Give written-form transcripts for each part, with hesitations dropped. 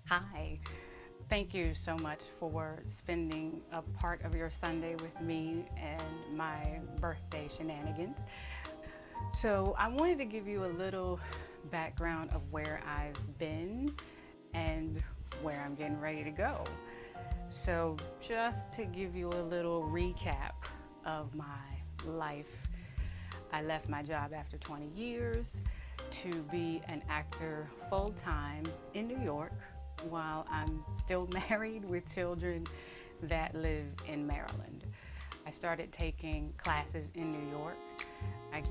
Hi, thank you so much for spending a part of your Sunday with me and my birthday shenanigans. So, I wanted to give you a little background of where I've been and where I'm getting ready to go. So, just to give you a little recap of my life, I left my job after 20 years to be an actor full time in New York while I'm still married with children that live in Maryland. I started taking classes in New York. I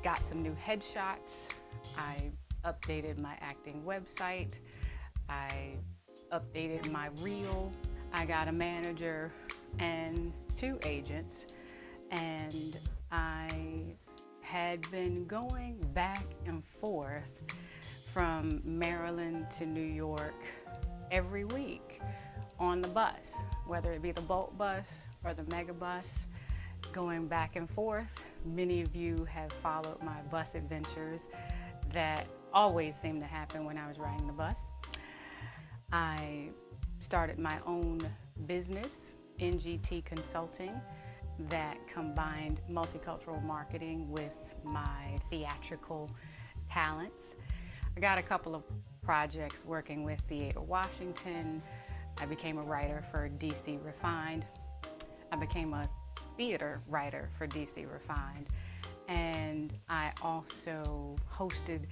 got some new headshots. I updated my acting website. I updated my reel. I got a manager and two agents, and I had been going back and forth from Maryland to New York every week on the bus, whether it be the Bolt bus or the Mega bus, going back and forth. Many of you have followed my bus adventures that always seem to happen when I was riding the bus. I started my own business, NGT Consulting, that combined multicultural marketing with my theatrical talents. I got a couple of projects working with Theater Washington. I became a writer for DC Refined. I became a theater writer for DC Refined. And I also hosted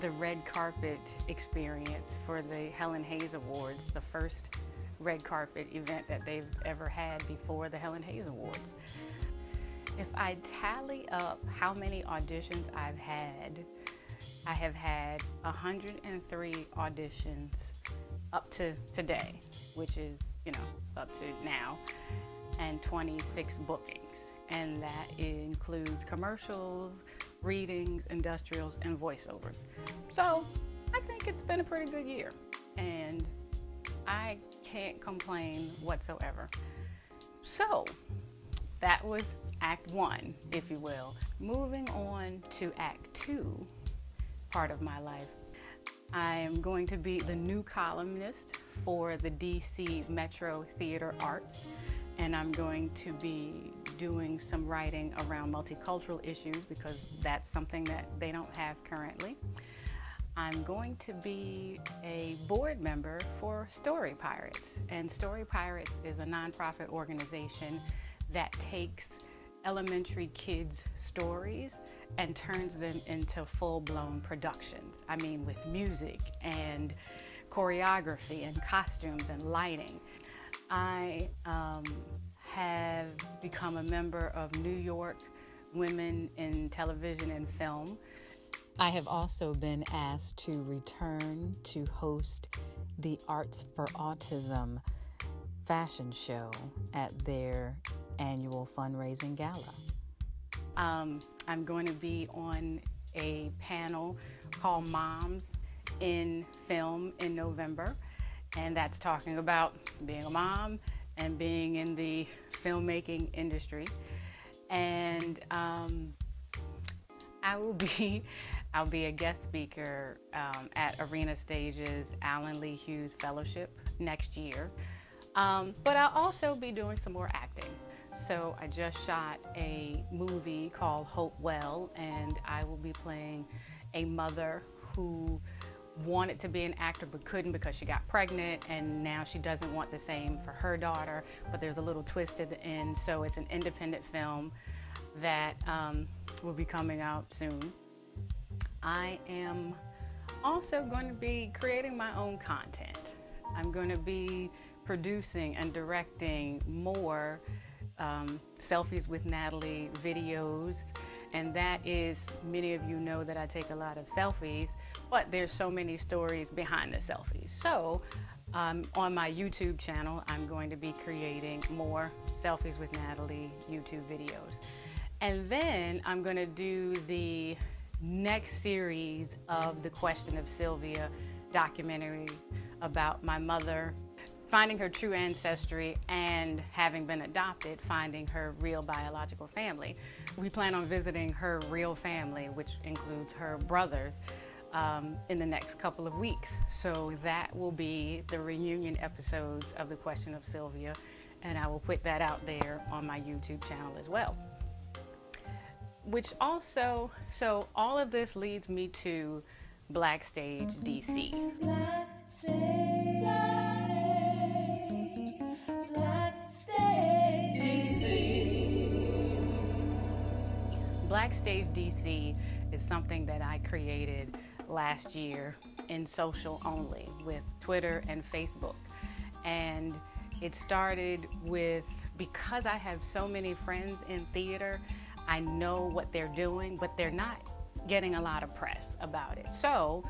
the red carpet experience for the Helen Hayes Awards, the first red carpet event that they've ever had before the Helen Hayes Awards. If I tally up how many auditions I have had 103 auditions up to today, which is, up to now, and 26 bookings. And that includes commercials, readings, industrials, and voiceovers. So I think it's been a pretty good year, and I can't complain whatsoever. So that was Act 1, if you will. Moving on to Act 2, part of my life. I am going to be the new columnist for the DC Metro Theater Arts, and I'm going to be doing some writing around multicultural issues because that's something that they don't have currently. I'm going to be a board member for Story Pirates, and Story Pirates is a nonprofit organization that takes elementary kids' stories and turns them into full-blown productions. I mean, with music and choreography and costumes and lighting. I have become a member of New York Women in Television and Film. I have also been asked to return to host the Arts for Autism fashion show at their annual fundraising gala. I'm going to be on a panel called Moms in Film in November, and that's talking about being a mom and being in the filmmaking industry. And I'll be a guest speaker at Arena Stage's Alan Lee Hughes Fellowship next year. But I'll also be doing some more acting. So I just shot a movie called Hope Well, and I will be playing a mother who wanted to be an actor but couldn't because she got pregnant, and now she doesn't want the same for her daughter, but there's a little twist at the end. So it's an independent film that will be coming out soon. I am also going to be creating my own content. I'm going to be producing and directing more Selfies with Natalie videos, and that is, many of you know that I take a lot of selfies, but there's so many stories behind the selfies. So on my YouTube channel, I'm going to be creating more Selfies with Natalie YouTube videos. And then I'm going to do the next series of the Question of Sylvia documentary about my mother finding her true ancestry and, having been adopted, finding her real biological family. We plan on visiting her real family, which includes her brothers, in the next couple of weeks. So that will be the reunion episodes of The Question of Sylvia, and I will put that out there on my YouTube channel as well. Which also, so all of this leads me to Black Stage DC. Black Stage, Black Stage DC. Black Stage DC is something that I created last year in social only with Twitter and Facebook. And it started with, because I have so many friends in theater, I know what they're doing, but they're not getting a lot of press about it. So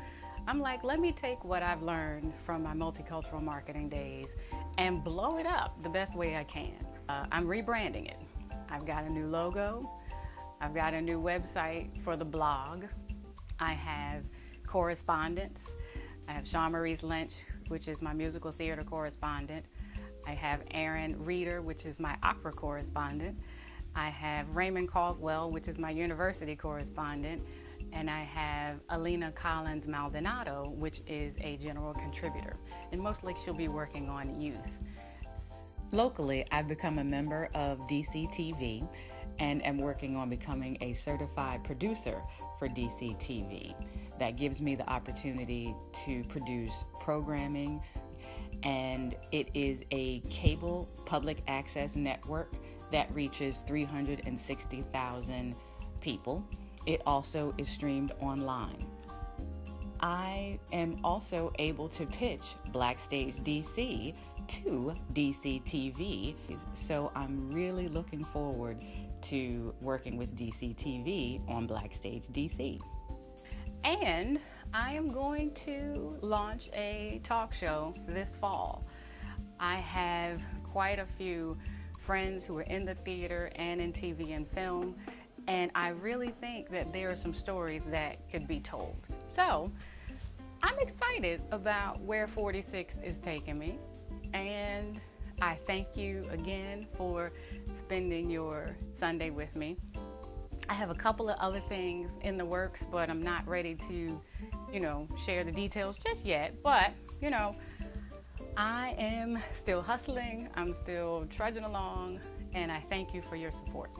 I'm like, let me take what I've learned from my multicultural marketing days and blow it up the best way I can. I'm rebranding it. I've got a new logo. I've got a new website for the blog. I have correspondence. I have Sean Maurice Lynch, which is my musical theater correspondent. I have Aaron Reeder, which is my opera correspondent. I have Raymond Caldwell, which is my university correspondent, and I have Alina Collins Maldonado, which is a general contributor, and mostly she'll be working on youth. Locally, I've become a member of dctv and am working on becoming a certified producer for dctv. That gives me the opportunity to produce programming, and it is a cable public access network that reaches 360,000 people. It also is streamed online. I am also able to pitch Black Stage DC to DCTV, so I'm really looking forward to working with DCTV on Black Stage DC. And I am going to launch a talk show this fall. I have quite a few friends who are in the theater and in TV and film, and I really think that there are some stories that could be told. So I'm excited about where 46 is taking me, and I thank you again for spending your Sunday with me. I have a couple of other things in the works, but I'm not ready to, share the details just yet, but, I am still hustling, I'm still trudging along, and I thank you for your support.